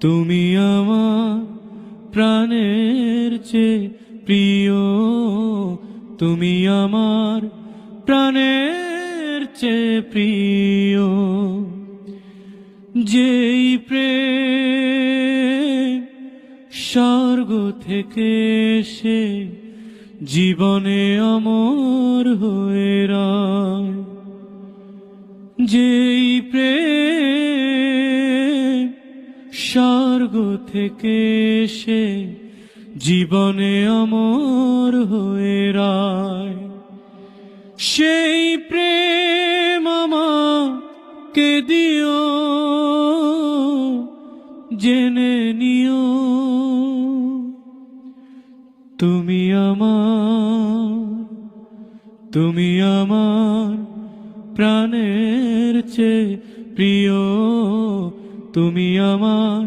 তুমি আমার প্রাণের চেয়ে প্রিয়, তুমি আমার প্রাণের চেয়ে প্রিয়। যেই প্রেম স্বর্গ থেকে এসে জীবনে অমর হয়ে রয়, যেই প্রেম স্বর্গ থেকে এসে জীবনে অমর হয়ে রয়, সেই প্রেম আমাকে দিও, জেনে নিও তুমি আমার প্রাণের চেয়ে প্রিয়, তুমি আমার